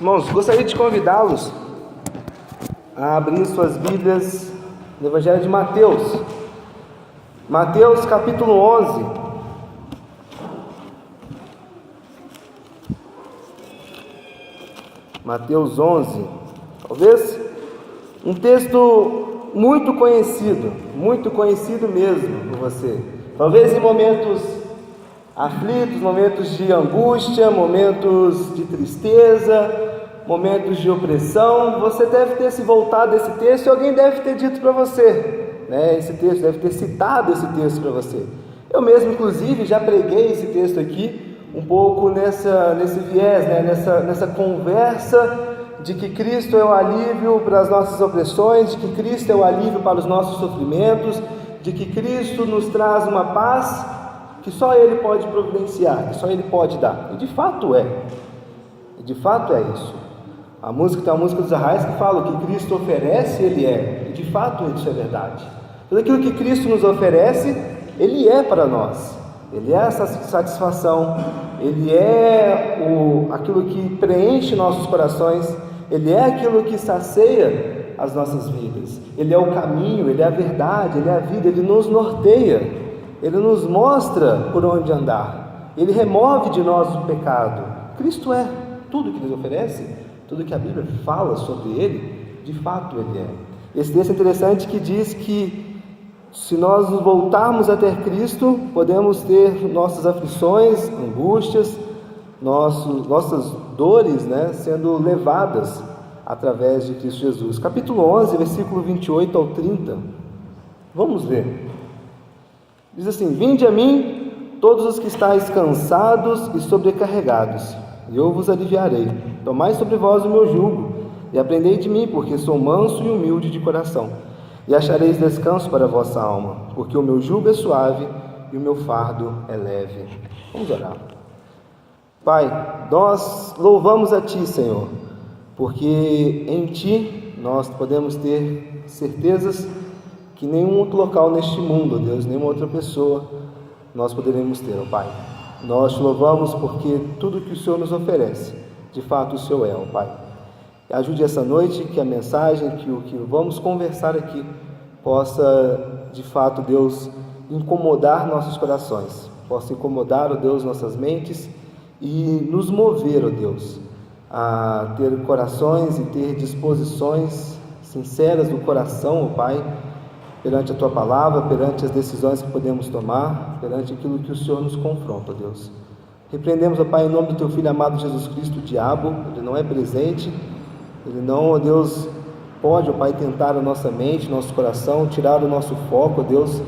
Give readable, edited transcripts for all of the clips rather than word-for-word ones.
Irmãos, gostaria de convidá-los a abrir suas Bíblias no Evangelho de Mateus. Mateus capítulo 11. Mateus 11. Talvez um texto muito conhecido mesmo por você. Talvez em momentos aflitos, momentos de angústia, momentos de tristeza, momentos de opressão, você deve ter se voltado a esse texto e alguém deve ter dito para você, né? Esse texto deve ter citado esse texto para você. Eu mesmo, inclusive, já preguei esse texto aqui um pouco nesse viés, né? nessa conversa de que Cristo é o alívio para as nossas opressões, de que Cristo é o alívio para os nossos sofrimentos, de que Cristo nos traz uma paz que só Ele pode providenciar, que só Ele pode dar. E de fato é isso. Tem uma música dos Arraiais que fala: o que Cristo oferece, Ele é. E de fato isso é verdade. Tudo aquilo que Cristo nos oferece, Ele é para nós. Ele é essa satisfação, Ele é aquilo que preenche nossos corações, Ele é aquilo que sacia as nossas vidas. Ele é o caminho, Ele é a verdade, Ele é a vida, Ele nos norteia. Ele nos mostra por onde andar. Ele remove de nós o pecado. Cristo é tudo que nos oferece, tudo que a Bíblia fala sobre Ele, de fato Ele é. Esse texto é interessante que diz que se nós nos voltarmos até Cristo, podemos ter nossas aflições, angústias, nossas dores, né, sendo levadas através de Cristo Jesus. Capítulo 11, versículo 28 ao 30. Vamos ler. Diz assim: vinde a mim, todos os que estáis cansados e sobrecarregados, e eu vos aliviarei. Tomai sobre vós o meu jugo, e aprendei de mim, porque sou manso e humilde de coração, e achareis descanso para a vossa alma, porque o meu jugo é suave e o meu fardo é leve. Vamos orar. Pai, nós louvamos a Ti, Senhor, porque em Ti nós podemos ter certezas que nenhum outro local neste mundo, Deus, nenhuma outra pessoa nós poderemos ter, ó Pai. Nós Te louvamos porque tudo que o Senhor nos oferece, de fato o Senhor é, ó Pai. Ajude essa noite que a mensagem, que o que vamos conversar aqui possa, de fato, Deus, incomodar nossos corações, possa incomodar, ó Deus, nossas mentes e nos mover, ó Deus, a ter corações e ter disposições sinceras do coração, ó Pai, perante a Tua Palavra, perante as decisões que podemos tomar, perante aquilo que o Senhor nos confronta, ó Deus. Repreendemos, ó Pai, em nome do Teu Filho amado Jesus Cristo, o diabo. Ele não é presente, ele não, ó Deus, pode, ó Pai, tentar a nossa mente, nosso coração, tirar o nosso foco, ó Deus.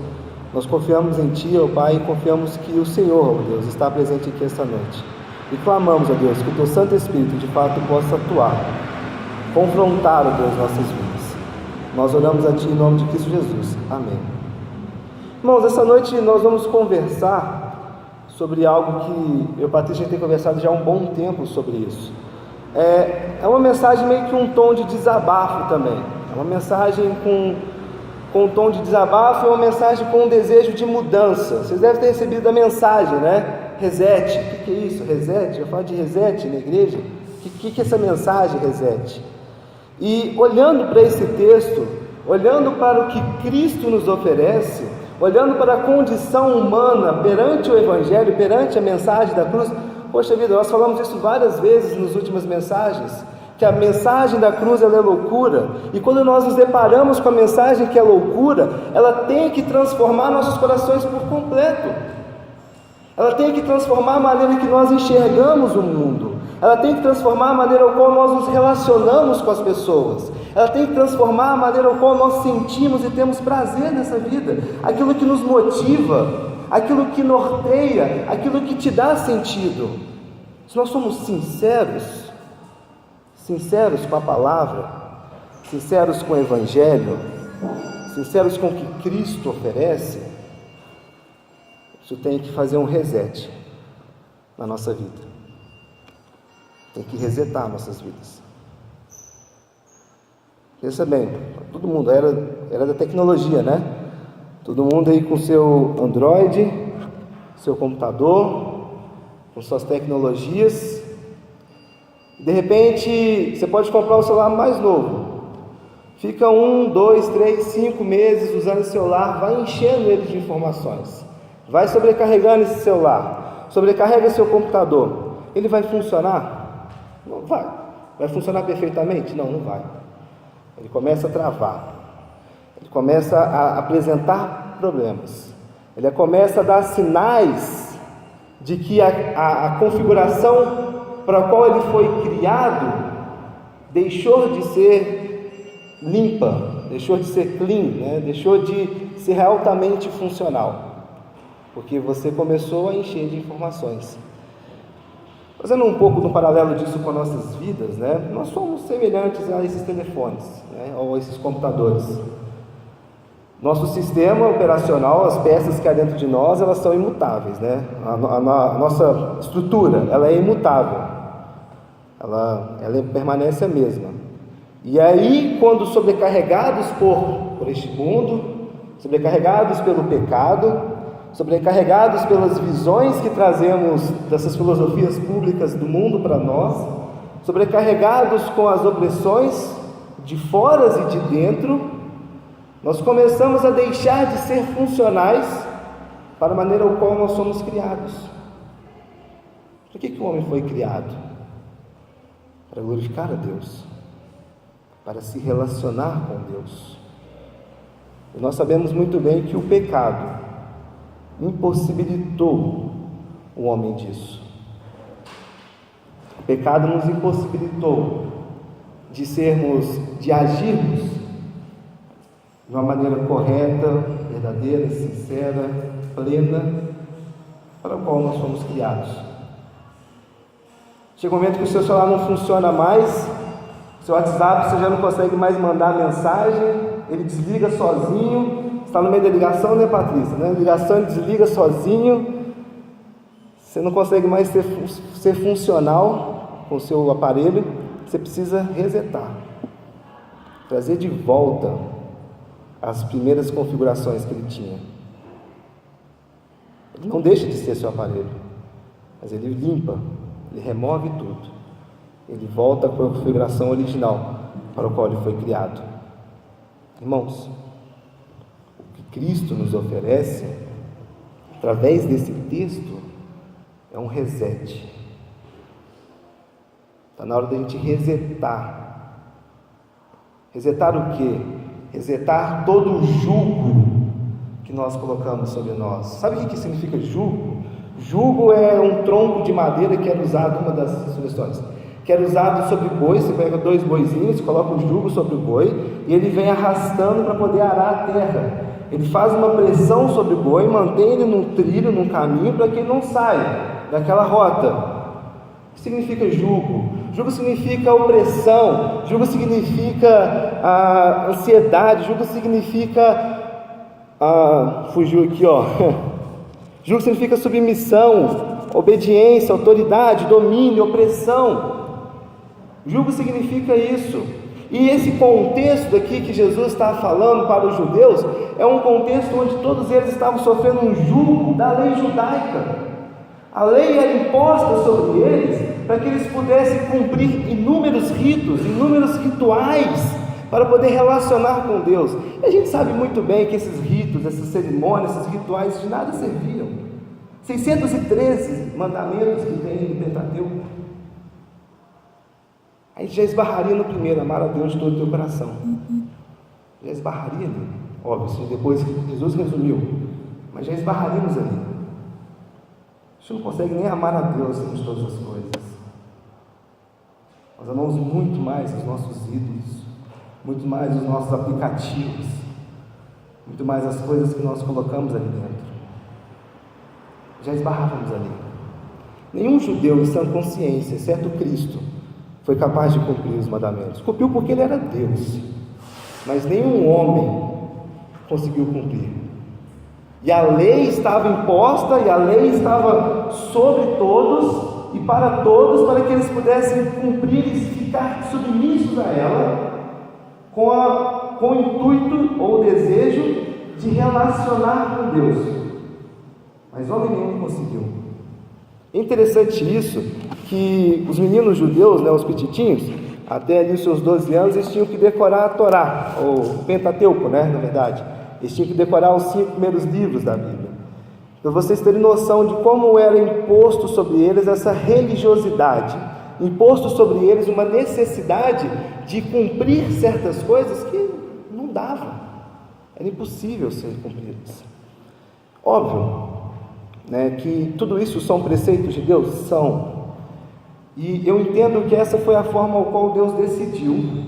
Nós confiamos em Ti, ó Pai, e confiamos que o Senhor, ó Deus, está presente aqui esta noite. E clamamos, ó Deus, que o Teu Santo Espírito, de fato, possa atuar, confrontar, ó Deus, nossas vidas. Nós oramos a Ti em nome de Cristo Jesus. Amém. Irmãos, essa noite nós vamos conversar sobre algo que eu e Patrícia tem conversado já há um bom tempo sobre isso. É uma mensagem meio que um tom de desabafo também. É uma mensagem com um tom de desabafo e uma mensagem com um desejo de mudança. Vocês devem ter recebido a mensagem, né? Reset. O que é isso? Reset? Eu falo de reset na igreja. O que é essa mensagem, reset? E olhando para esse texto, olhando para o que Cristo nos oferece, olhando para a condição humana perante o Evangelho, perante a mensagem da cruz, poxa vida, nós falamos isso várias vezes nas últimas mensagens, que a mensagem da cruz ela é loucura, e quando nós nos deparamos com a mensagem que é loucura, ela tem que transformar nossos corações por completo, ela tem que transformar a maneira que nós enxergamos o mundo, ela tem que transformar a maneira como nós nos relacionamos com as pessoas, ela tem que transformar a maneira como nós sentimos e temos prazer nessa vida, aquilo que nos motiva, aquilo que norteia, aquilo que te dá sentido. Se nós somos sinceros com a palavra, sinceros com o Evangelho, sinceros com o que Cristo oferece, isso tem que fazer um reset na nossa vida. Tem que resetar nossas vidas. Pensa bem, todo mundo, era da tecnologia, né? Todo mundo aí com seu Android, seu computador, com suas tecnologias. De repente, você pode comprar um celular mais novo. Fica 1, 2, 3, 5 meses usando esse celular, vai enchendo ele de informações. Vai sobrecarregando esse celular. Sobrecarrega seu computador. Ele vai funcionar? Não vai. Vai funcionar perfeitamente? Não, não vai. Ele começa a travar. Ele começa a apresentar problemas. Ele começa a dar sinais de que a configuração para a qual ele foi criado deixou de ser limpa, deixou de ser clean, né? Deixou de ser altamente funcional, porque você começou a encher de informações. Fazendo um pouco do paralelo disso com as nossas vidas, né? Nós somos semelhantes a esses telefones, né? Ou a esses computadores. Nosso sistema operacional, as peças que há dentro de nós, elas são imutáveis, né? A nossa estrutura, ela é imutável. Ela permanece a mesma. E aí, quando sobrecarregados por este mundo, sobrecarregados pelo pecado, sobrecarregados pelas visões que trazemos dessas filosofias públicas do mundo para nós, sobrecarregados com as opressões de fora e de dentro, nós começamos a deixar de ser funcionais para a maneira ao qual nós somos criados. Por que o homem foi criado? Para glorificar a Deus, para se relacionar com Deus. E nós sabemos muito bem que o pecado impossibilitou o homem disso. O pecado nos impossibilitou de agirmos de uma maneira correta, verdadeira, sincera, plena, para o qual nós fomos criados. Chega um momento que o seu celular não funciona mais, seu WhatsApp você já não consegue mais mandar mensagem, ele desliga sozinho. Está no meio da ligação, né, Patrícia? Né? Ligação, ele desliga sozinho. Você não consegue mais ser funcional com o seu aparelho. Você precisa resetar, trazer de volta as primeiras configurações que ele tinha. Ele não deixa de ser seu aparelho, mas ele limpa, ele remove tudo. Ele volta para a configuração original para o qual ele foi criado. Irmãos, o que Cristo nos oferece, através desse texto, é um reset. Está na hora da gente resetar. Resetar o quê? Resetar todo o jugo que nós colocamos sobre nós. Sabe o que significa jugo? Jugo é um tronco de madeira que era usado, uma das sugestões, que era usado sobre boi. Você pega 2 boizinhos, coloca o jugo sobre o boi e ele vem arrastando para poder arar a terra. Ele faz uma pressão sobre o boi, mantém ele num trilho, num caminho, para que ele não saia daquela rota. O que significa jugo? Jugo significa opressão, jugo significa ansiedade, jugo significa fugiu aqui, ó. Jugo significa submissão, obediência, autoridade, domínio, opressão. Jugo significa isso. E esse contexto aqui que Jesus está falando para os judeus é um contexto onde todos eles estavam sofrendo um jugo da lei judaica. A lei era imposta sobre eles para que eles pudessem cumprir inúmeros ritos, inúmeros rituais para poder relacionar com Deus. E a gente sabe muito bem que esses ritos, essas cerimônias, esses rituais de nada serviam. 613 mandamentos que tem no Pentateuco. A gente já esbarraria no primeiro, amar a Deus de todo o teu coração. Já esbarraria ali. Óbvio, isso depois Jesus resumiu, mas já esbarraríamos ali. A gente não consegue nem amar a Deus de todas as coisas. Nós amamos muito mais os nossos ídolos, muito mais os nossos aplicativos, muito mais as coisas que nós colocamos ali dentro. Já esbarrávamos ali. Nenhum judeu em sã consciência, exceto Cristo, foi capaz de cumprir os mandamentos. Cumpriu porque ele era Deus, mas nenhum homem conseguiu cumprir. E a lei estava imposta, e a lei estava sobre todos e para todos, para que eles pudessem cumprir e ficar submissos a ela, com o intuito ou desejo de relacionar com Deus. Mas homem nenhum conseguiu. É interessante isso, que os meninos judeus, né, os petitinhos, até ali os seus 12 anos, eles tinham que decorar a Torá, ou o Pentateuco, né, na verdade. Eles tinham que decorar os 5 primeiros livros da Bíblia. Para vocês terem noção de como era imposto sobre eles essa religiosidade, imposto sobre eles uma necessidade de cumprir certas coisas que não davam, era impossível serem cumpridas. Óbvio, né, que tudo isso são preceitos de Deus? São. E eu entendo que essa foi a forma ao qual Deus decidiu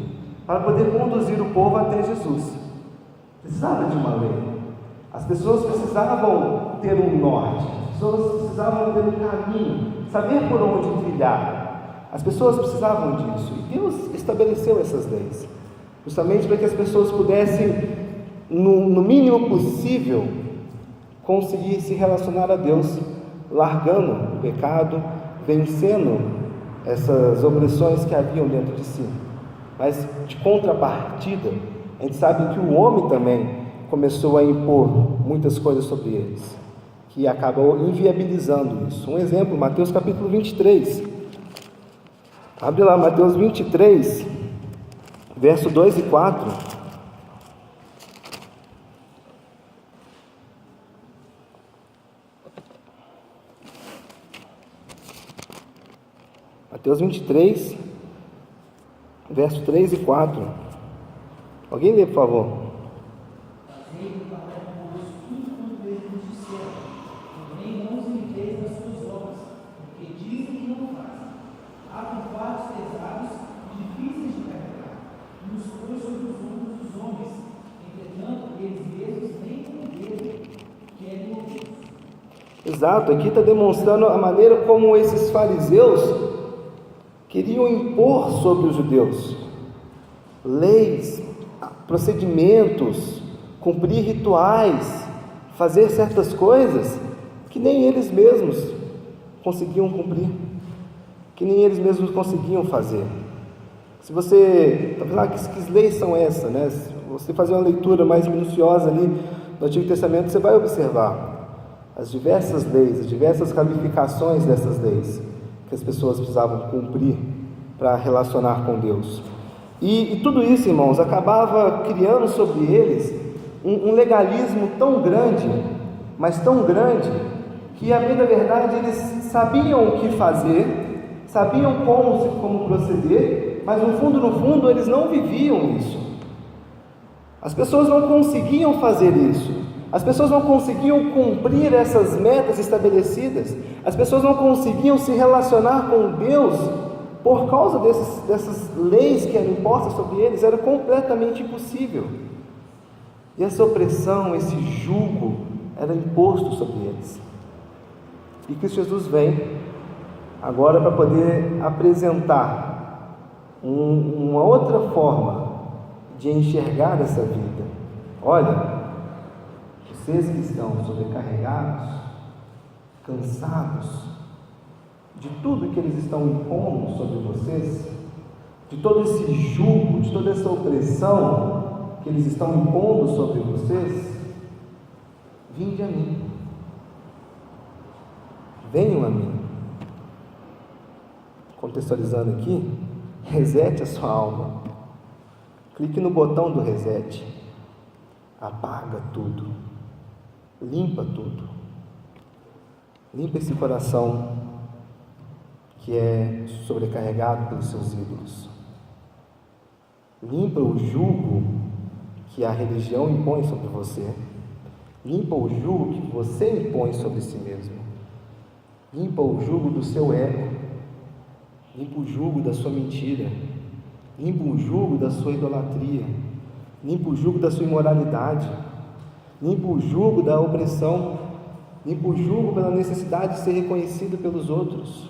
para poder conduzir o povo até Jesus. Precisava de uma lei. As pessoas precisavam ter um norte, as pessoas precisavam ter um caminho, saber por onde trilhar. As pessoas precisavam disso. E Deus estabeleceu essas leis, justamente para que as pessoas pudessem, no mínimo possível, conseguir se relacionar a Deus, largando o pecado, vencendo essas opressões que haviam dentro de si. Mas, de contrapartida, a gente sabe que o homem também começou a impor muitas coisas sobre eles, que acabou inviabilizando isso. Um exemplo, Mateus capítulo 23. Abre lá, Mateus 23, verso 2 e 4. Mateus 23, verso 3 e 4. Alguém lê, por favor. Exato, aqui está demonstrando a maneira como esses fariseus queriam impor sobre os judeus leis, procedimentos, cumprir rituais, fazer certas coisas que nem eles mesmos conseguiam cumprir, que nem eles mesmos conseguiam fazer. Se você que leis são essas, né? Se você fazer uma leitura mais minuciosa ali no Antigo Testamento, você vai observar as diversas leis, as diversas ramificações dessas leis que as pessoas precisavam cumprir para relacionar com Deus. E tudo isso, irmãos, acabava criando sobre eles um legalismo tão grande, mas tão grande, que, a bem da verdade, eles sabiam o que fazer, sabiam como proceder, mas no fundo, eles não viviam isso. As pessoas não conseguiam fazer isso. As pessoas não conseguiam cumprir essas metas estabelecidas. As pessoas não conseguiam se relacionar com Deus por causa dessas leis que eram impostas sobre eles. Era completamente impossível. E essa opressão, esse jugo era imposto sobre eles. E Cristo Jesus vem agora para poder apresentar uma outra forma de enxergar essa vida. Olha, vocês que estão sobrecarregados, cansados de tudo que eles estão impondo sobre vocês, de todo esse jugo, de toda essa opressão que eles estão impondo sobre vocês, vinde a mim. Venham a mim. Contextualizando aqui, resete a sua alma. Clique no botão do reset. Apaga tudo. Limpa tudo. Limpa esse coração que é sobrecarregado pelos seus ídolos. Limpa o jugo que a religião impõe sobre você. Limpa o jugo que você impõe sobre si mesmo. Limpa o jugo do seu ego. Limpa o jugo da sua mentira. Limpa o jugo da sua idolatria. Limpa o jugo da sua imoralidade. Limpa o jugo da opressão. Limpa o jugo pela necessidade de ser reconhecido pelos outros.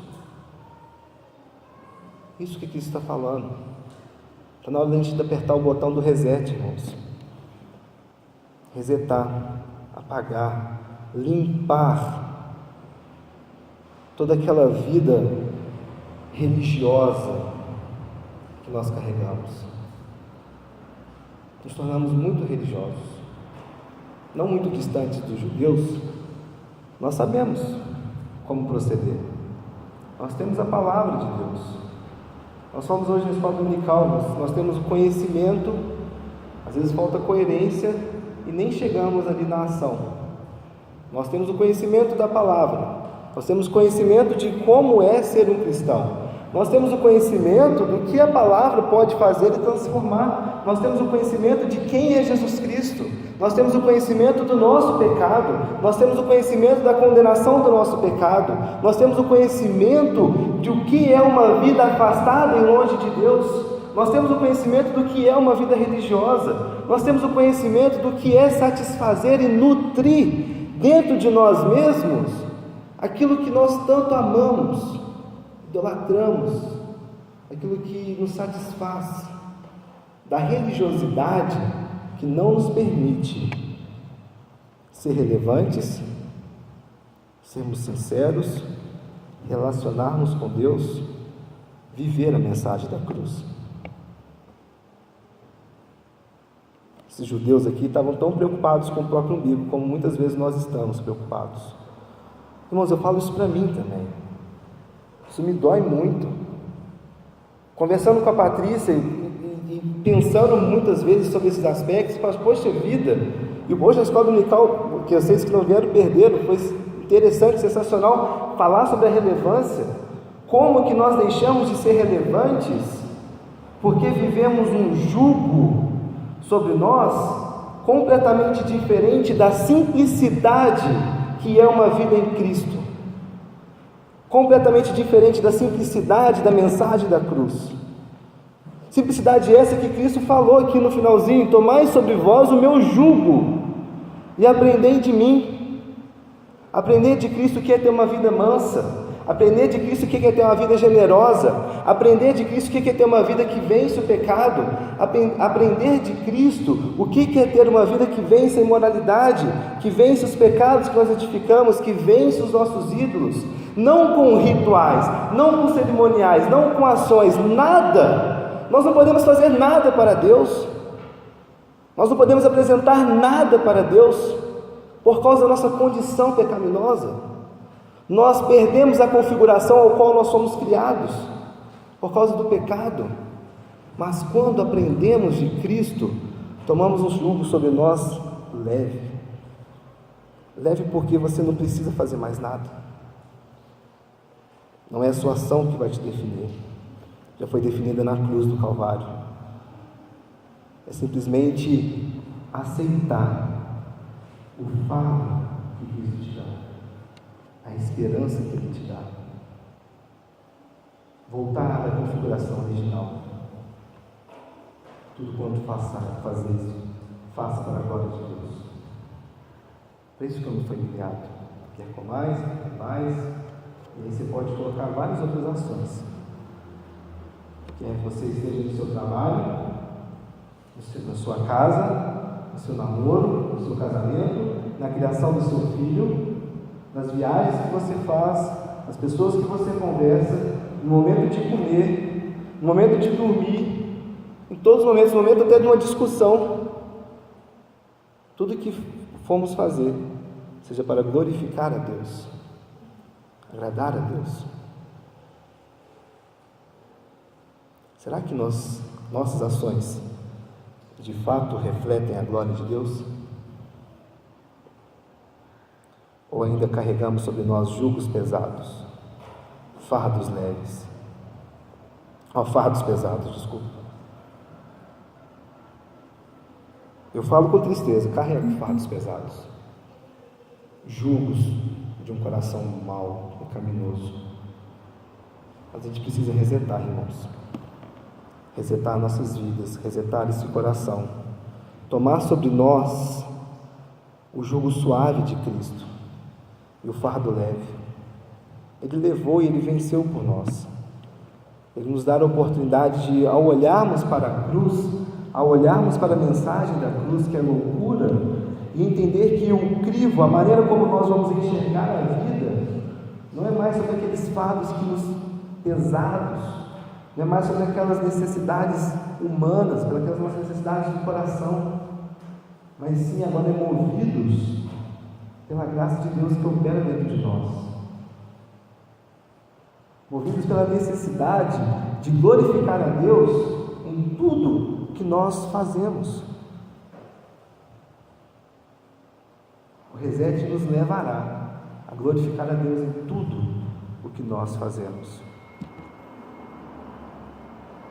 Isso que Cristo está falando. Está na hora de a gente apertar o botão do reset, irmãos. Resetar, apagar, limpar toda aquela vida religiosa que nós carregamos. Nos tornamos muito religiosos, não muito distantes dos judeus. Nós sabemos como proceder, Nós temos a palavra de Deus. Nós somos hoje na escola dominical, nós temos o conhecimento, às vezes falta coerência e nem chegamos ali na ação. Nós temos o conhecimento da palavra, nós temos conhecimento de como é ser um cristão, nós temos o conhecimento do que a palavra pode fazer e transformar, nós temos o conhecimento de quem é Jesus Cristo, nós temos o conhecimento do nosso pecado, nós temos o conhecimento da condenação do nosso pecado, nós temos o conhecimento de o que é uma vida afastada e longe de Deus, nós temos o conhecimento do que é uma vida religiosa, nós temos o conhecimento do que é satisfazer e nutrir dentro de nós mesmos aquilo que nós tanto amamos, idolatramos, aquilo que nos satisfaz, da religiosidade que não nos permite ser relevantes, sermos sinceros, relacionarmos com Deus, viver a mensagem da cruz. Esses judeus aqui estavam tão preocupados com o próprio umbigo, como muitas vezes nós estamos preocupados. Irmãos, eu falo isso para mim também. Isso me dói muito. Conversando com a Patrícia e pensando muitas vezes sobre esses aspectos, eu falo, poxa vida, e hoje na escola dominical, que vocês que não vieram perderam, foi interessante, sensacional, falar sobre a relevância, como que nós deixamos de ser relevantes, porque vivemos um jugo sobre nós, completamente diferente da simplicidade que é uma vida em Cristo, completamente diferente da simplicidade da mensagem da cruz. Simplicidade essa que Cristo falou aqui no finalzinho: tomai sobre vós o meu jugo e aprendei de mim. Aprender de Cristo que é ter uma vida mansa, aprender de Cristo que é ter uma vida generosa, aprender de Cristo que é ter uma vida que vence o pecado, aprender de Cristo o que é ter uma vida que vence a imoralidade, que vence os pecados que nós edificamos, que vence os nossos ídolos, não com rituais, não com cerimoniais, não com ações, nada. Nós não podemos fazer nada para Deus, nós não podemos apresentar nada para Deus, por causa da nossa condição pecaminosa. Nós perdemos a configuração ao qual nós somos criados, por causa do pecado. Mas quando aprendemos de Cristo, tomamos um jugo sobre nós leve. Leve porque você não precisa fazer mais nada. Não é a sua ação que vai te definir. Já foi definida na cruz do Calvário. É simplesmente aceitar o fardo que Cristo te dá, a esperança que Ele te dá. Voltar à configuração original. Tudo quanto fazer isso, faça para a glória de Deus. Por isso que eu não fui enviado. Quer comais, quer mais, e aí você pode colocar várias outras ações. Quer você esteja no seu trabalho, na sua casa, no seu namoro, no seu casamento, na criação do seu filho, nas viagens que você faz, nas pessoas que você conversa, no momento de comer, no momento de dormir, em todos os momentos, no momento até de uma discussão. Tudo que formos fazer, seja para glorificar a Deus, agradar a Deus. Será que nossas ações de fato refletem a glória de Deus? Ou ainda carregamos sobre nós jugos pesados, fardos leves? Fardos pesados, desculpa. Eu falo com tristeza, carrego fardos pesados, jugos de um coração mau, pecaminoso. Mas a gente precisa resetar, irmãos. Resetar nossas vidas, resetar esse coração, tomar sobre nós o jugo suave de Cristo e o fardo leve. Ele levou e Ele venceu por nós. Ele nos dá a oportunidade de, ao olharmos para a cruz, ao olharmos para a mensagem da cruz, que é loucura, e entender que o crivo, a maneira como nós vamos enxergar a vida, não é mais sobre aqueles fardos que nos pesados, não é mais sobre aquelas necessidades humanas, sobre aquelas nossas necessidades do coração, mas sim agora movidos pela graça de Deus que opera dentro de nós. movidos pela necessidade de glorificar a Deus em tudo que nós fazemos. O reset nos levará a glorificar a Deus em tudo o que nós fazemos.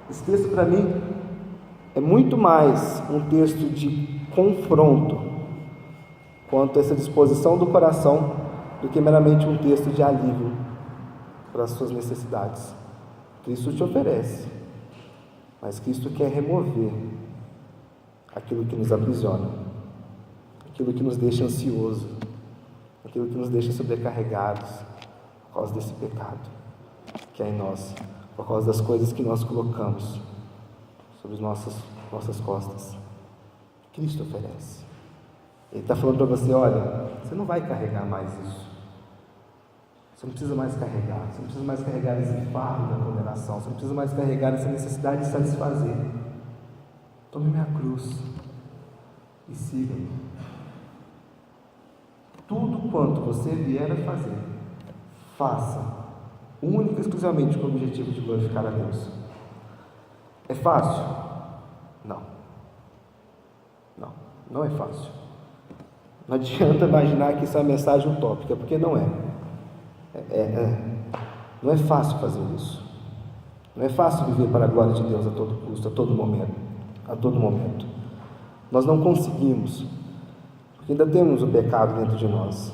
Esse texto, para mim, é muito mais um texto de confronto quanto a essa disposição do coração do que meramente um texto de alívio para as suas necessidades. Cristo te oferece, mas Cristo quer remover aquilo que nos aprisiona, aquilo que nos deixa ansioso, aquilo que nos deixa sobrecarregados por causa desse pecado que é em nós, por causa das coisas que nós colocamos sobre as nossas costas. Cristo oferece. Ele está falando para você: olha, você não vai carregar mais isso. Você não precisa mais carregar. Você não precisa mais carregar esse fardo da condenação. Você não precisa mais carregar essa necessidade de satisfazer. Tome minha cruz e siga-me. Tudo quanto você vier a fazer, faça, única e exclusivamente com o objetivo de glorificar a Deus. É fácil? Não. Não é fácil. Não adianta imaginar que isso é uma mensagem utópica, porque não é. Não é fácil fazer isso. Não é fácil viver para a glória de Deus a todo custo, a todo momento. Nós não conseguimos, porque ainda temos o pecado dentro de nós.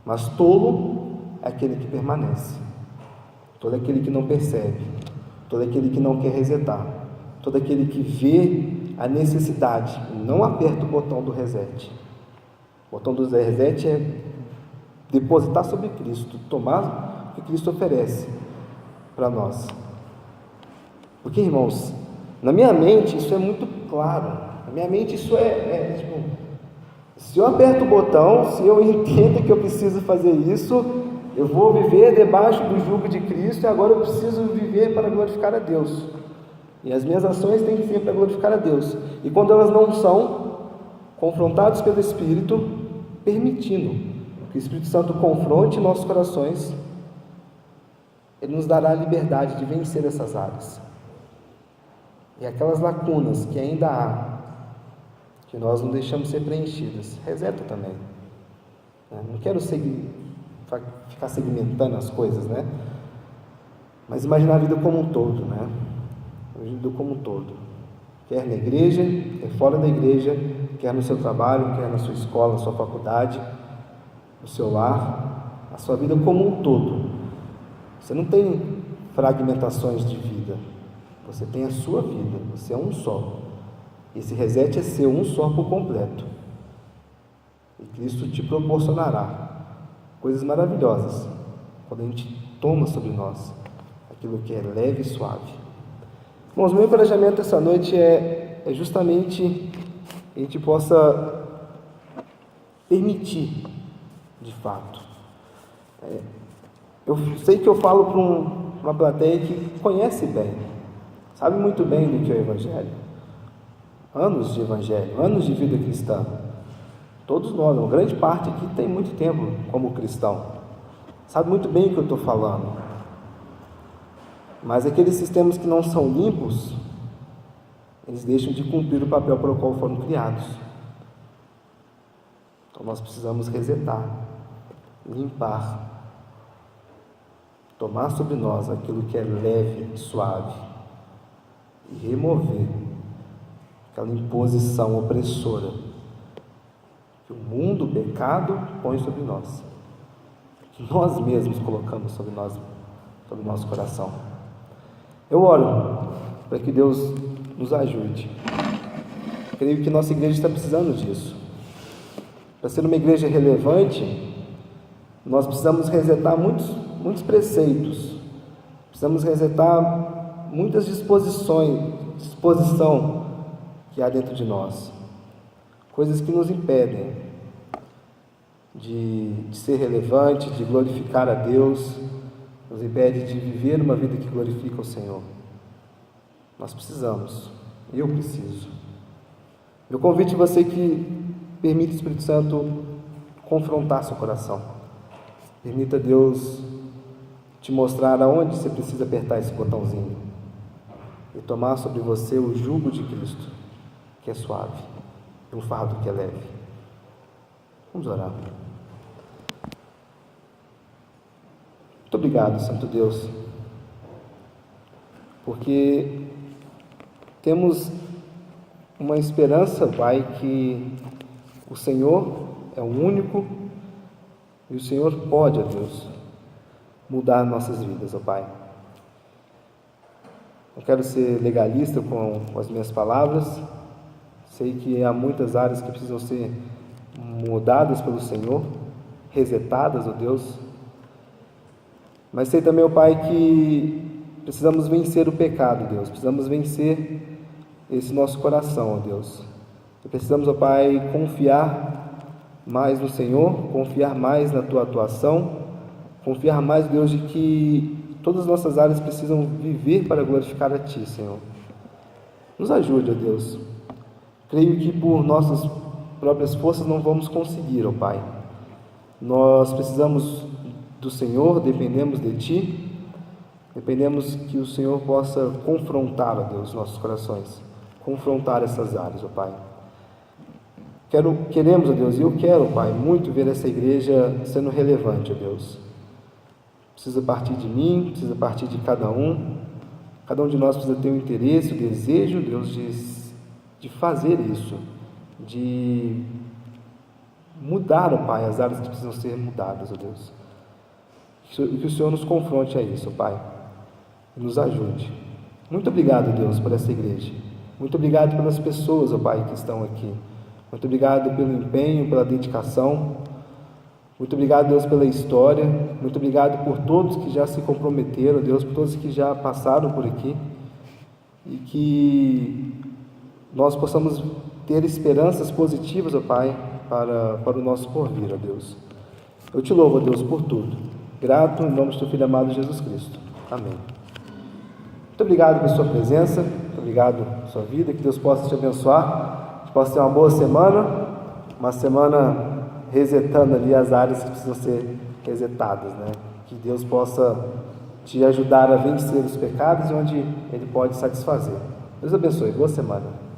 Mas tolo é aquele que permanece, todo aquele que não percebe, todo aquele que não quer resetar, todo aquele que vê a necessidade e não aperta o botão do reset. O botão do reset é depositar sobre Cristo, tomar o que Cristo oferece para nós. Porque, irmãos, na minha mente isso é muito claro. Na minha mente isso tipo, se eu aperto o botão, se eu entendo que eu preciso fazer isso, eu vou viver debaixo do jugo de Cristo e agora eu preciso viver para glorificar a Deus. E as minhas ações têm que ser para glorificar a Deus. E quando elas não são, confrontados pelo Espírito, permitindo que o Espírito Santo confronte nossos corações, Ele nos dará a liberdade de vencer essas áreas. E aquelas lacunas que ainda há, que nós não deixamos ser preenchidas, reseta também. Não quero ficar segmentando as coisas, né? Mas imaginar a vida como um todo, né? A vida como um todo. Quer na igreja, quer fora da igreja, quer no seu trabalho, quer na sua escola, na sua faculdade, no seu lar, a sua vida como um todo. Você não tem fragmentações de vida, você tem a sua vida, você é um só. Esse reset é ser um só por completo. E Cristo te proporcionará coisas maravilhosas quando a gente toma sobre nós aquilo que é leve e suave. Irmãos, meu encorajamento essa noite é justamente que a gente possa permitir, de fato. Eu sei que eu falo para uma plateia que conhece bem, sabe muito bem do que é o Evangelho. Anos de Evangelho, anos de vida cristã. Todos nós, uma grande parte aqui tem muito tempo como cristão. Sabe muito bem o que eu estou falando. Mas aqueles sistemas que não são limpos, eles deixam de cumprir o papel para o qual foram criados. Então nós precisamos resetar, limpar, tomar sobre nós aquilo que é leve e suave e remover aquela imposição opressora que o mundo, o pecado, põe sobre nós, que nós mesmos colocamos sobre nós, sobre o nosso coração. Eu oro para que Deus nos ajude. Creio que nossa igreja está precisando disso. Para ser uma igreja relevante, nós precisamos resetar muitos preceitos, precisamos resetar muitas disposição que há dentro de nós, coisas que nos impedem de ser relevante, de glorificar a Deus, nos impede de viver uma vida que glorifica o Senhor. Nós precisamos, eu preciso. Meu convite a você que permita o Espírito Santo confrontar seu coração. Permita Deus te mostrar aonde você precisa apertar esse botãozinho e tomar sobre você o jugo de Cristo, que é suave, e um fardo que é leve. Vamos orar. Muito obrigado, Santo Deus, porque temos uma esperança, Pai, que o Senhor é o único e o Senhor pode, ó Deus, mudar nossas vidas, ó Pai. Não quero ser legalista com as minhas palavras, sei que há muitas áreas que precisam ser mudadas pelo Senhor, resetadas, ó Deus, mas sei também, ó Pai, que precisamos vencer o pecado, Deus, precisamos vencer esse nosso coração, ó Deus, e precisamos, ó Pai, confiar mais no Senhor, confiar mais na Tua atuação, confiar mais, Deus, de que todas as nossas áreas precisam viver para glorificar a Ti, Senhor. Nos ajude, ó Deus. Creio que por nossas próprias forças não vamos conseguir, ó Pai. Nós precisamos do Senhor, dependemos de Ti, dependemos que o Senhor possa confrontar, ó Deus, nossos corações, confrontar essas áreas, ó Pai. Queremos, ó Deus, e eu quero, Pai, muito ver essa igreja sendo relevante, ó Deus. Precisa partir de mim, precisa partir de cada um de nós precisa ter o interesse, o desejo, Deus, de fazer isso, de mudar, ó Pai, as áreas que precisam ser mudadas, ó Deus. Que o Senhor nos confronte a isso, ó Pai, e nos ajude. Muito obrigado, Deus, por essa igreja. Muito obrigado pelas pessoas, ó Pai, que estão aqui. Muito obrigado pelo empenho, pela dedicação. Muito obrigado, Deus, pela história. Muito obrigado por todos que já se comprometeram, Deus, por todos que já passaram por aqui. E que nós possamos ter esperanças positivas, ó Pai, para o nosso porvir, ó Deus. Eu te louvo, ó Deus, por tudo. Grato em nome do teu Filho amado Jesus Cristo. Amém. Muito obrigado pela sua presença. Muito obrigado pela sua vida. Que Deus possa te abençoar. Que possa ter uma boa semana. Uma semana resetando ali as áreas que precisam ser resetadas, né? Que Deus possa te ajudar a vencer os pecados e onde Ele pode satisfazer. Deus abençoe. Boa semana.